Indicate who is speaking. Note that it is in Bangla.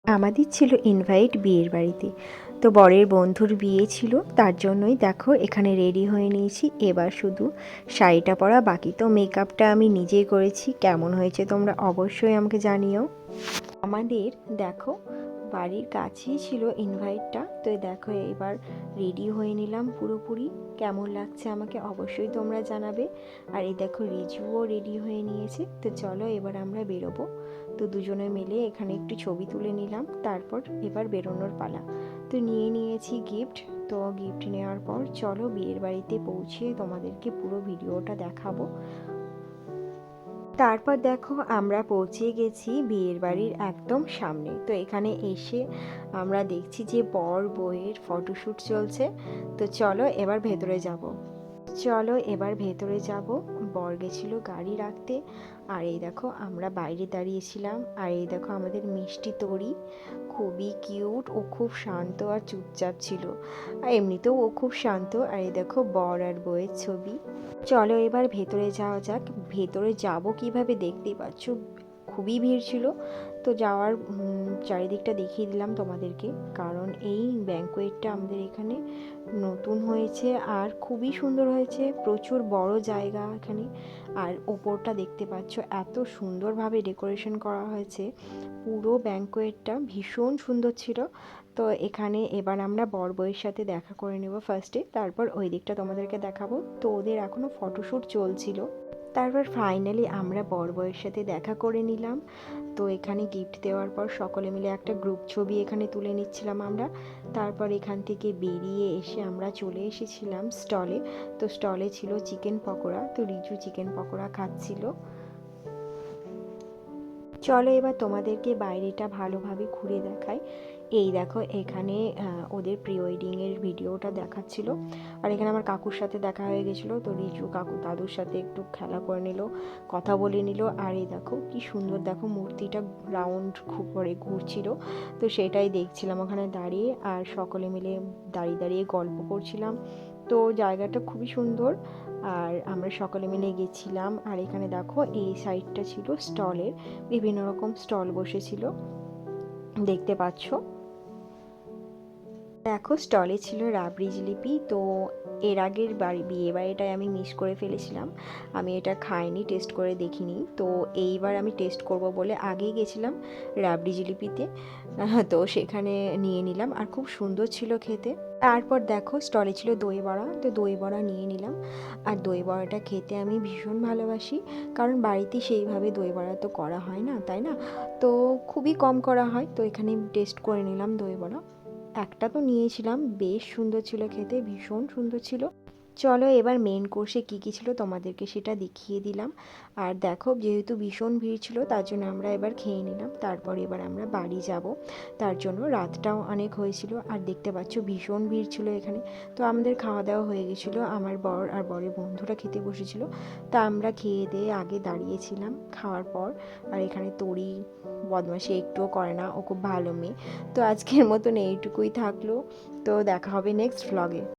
Speaker 1: আমাদের ছিল ইনভাইট বিয়ের বাড়িতে। তো বরের বন্ধুর বিয়ে ছিল, তার জন্যই দেখো এখানে রেডি হয়ে নিয়েছি। এবার শুধু শাড়িটা পরা বাকি। তো মেকআপটা আমি নিজেই করেছি। কেমন হয়েছে তোমরা অবশ্যই আমাকে জানিও। আমাদের দেখো বাড়ির কাছেই ছিল ইনভাইটটা। তো দেখো এবার রেডি হয়ে নিলাম পুরোপুরি। কেমন লাগছে আমাকে অবশ্যই তোমরা জানাবে। আর এই দেখো রিজুও রেডি হয়ে নিয়েছে। তো চলো এবার আমরা বেরোবো। তো দুজনে মিলে এখানে একটু ছবি তুলে নিলাম, তারপর এবার বেরোনোর পালা। তো নিয়ে নিয়েছি গিফট। তো গিফট নেওয়ার পর চলো বিয়ের বাড়িতে পৌঁছে তোমাদেরকে পুরো ভিডিওটা দেখাবো। তারপর দেখো আমরা পৌঁছে গেছি বিয়ের বাড়ির একদম সামনে। তো এখানে এসে আমরা দেখছি যে বর বউয়ের ফটোশ্যুট চলছে। তো চলো এবার ভেতরে যাব। চলো এবার ভেতরে যাব। বর গেছিল গাড়ি রাখতে। আর এই দেখো আমরা বাইরে দাঁড়িয়েছিলাম। আর এই দেখো আমাদের মিষ্টি তরি, খুবই কিউট। ও খুব শান্ত আর চুপচাপ ছিল। আর এমনিতেও ও খুব শান্ত। আর এই দেখো বর আর বউয়ের ছবি। চলো এবার ভেতরে যাওয়া যাক। ভেতরে যাব কিভাবে দেখতেই পাচ্ছ, খুবই ভিড় ছিল। তো যাওয়ার চারিদিকটা দেখিয়ে দিলাম তোমাদেরকে, কারণ এই ব্যাঙ্কোয়েটটা আমাদের এখানে নতুন হয়েছে আর খুবই সুন্দর হয়েছে। প্রচুর বড় জায়গা এখানে। আর ওপরটা দেখতে পাচ্ছ এত সুন্দরভাবে ডেকোরেশন করা হয়েছে। পুরো ব্যাঙ্কোয়েটটা ভীষণ সুন্দর ছিল। তো এখানে এবার আমরা বর বউয়ের সাথে দেখা করে নেব ফার্স্টে, তারপর ওই দিকটা তোমাদেরকে দেখাবো। তো ওদের এখনও ফটোশ্যুট চলছিল। তারপর ফাইনালি আমরা বর বউয়ের সাথে দেখা করে নিলাম। তো এখানে গিফট দেওয়ার পর সকলে মিলে একটা গ্রুপ ছবি এখানে তুলে নিচ্ছিলাম আমরা। তারপর এখান থেকে বেরিয়ে এসে আমরা চলে এসেছিলাম স্টলে। তো স্টলে ছিল চিকেন পকোড়া। তো রিজু চিকেন পকোড়া খাচ্ছিল। চলো এবার তোমাদেরকে বাইরেটা ভালোভাবে ঘুরে দেখাই। এই দেখো এখানে ওদের প্রি ওয়েডিংয়ের ভিডিওটা দেখাচ্ছিল। আর এখানে আমার কাকুর সাথে দেখা হয়ে গেছিলো। তো রিজু কাকু দাদুর সাথে একটু খেলা করে নিল, কথা বলে নিল। আর এই দেখো কি সুন্দর, দেখো মূর্তিটা রাউন্ড করে ঘুরছিল। তো সেটাই দেখছিলাম ওখানে দাঁড়িয়ে। আর সকলে মিলে দাঁড়িয়ে দাঁড়িয়ে গল্প করছিলাম। তো জায়গাটা খুবই সুন্দর। আর আমরা সকলে মিলে গেছিলাম। আর এখানে দেখো এই সাইডটা ছিল স্টলের, বিভিন্ন রকম স্টল বসেছিল, দেখতে পাচ্ছ। দেখো স্টলে ছিল রাবড়ি জিলিপি। তো এর আগের বিয়ে বাড়িটায় আমি মিস করে ফেলেছিলাম, আমি এটা খাইনি, টেস্ট করে দেখিনি। তো এইবার আমি টেস্ট করব বলে আগেই গেছিলাম রাবড়ি জিলিপিতে। তো সেখানে নিয়ে নিলাম আর খুব সুন্দর ছিল খেতে। তারপর দেখো স্টলে ছিল দই বড়া। তো দই বড়া নিয়ে নিলাম। আর দই বড়াটা খেতে আমি ভীষণ ভালোবাসি, কারণ বাড়িতে সেইভাবে দই বড়া তো করা হয় না, তাই না? তো খুবই কম করা হয়। তো এখানে টেস্ট করে নিলাম দই বড়া। একটা তো নিয়েছিলাম, বেশ সুন্দর ছিল খেতে, ভীষণ সুন্দর ছিল। চলো এবার মেন কোর্সে কী কী ছিল তোমাদেরকে সেটা দেখিয়ে দিলাম। আর দেখো যেহেতু ভীষণ ভিড় ছিল, তার জন্য আমরা এবার খেয়ে নিলাম। তারপর এবার আমরা বাড়ি যাব, তার জন্য রাতটাও অনেক হয়েছিল। আর দেখতে পাচ্ছ ভীষণ ভিড় ছিল এখানে। তো আমাদের খাওয়া দাওয়া হয়ে গেছিলো, আমার বর আর বরের বন্ধুরা খেতে বসেছিল। তা আমরা খেয়ে দিয়ে আগে দাঁড়িয়েছিলাম খাওয়ার পর। আর এখানে তরি বদমাশি একটুও করে না, ও খুব ভালো মেয়ে। তো আজকের মতন এইটুকুই থাকলো। তো দেখা হবে নেক্সট ভ্লগে।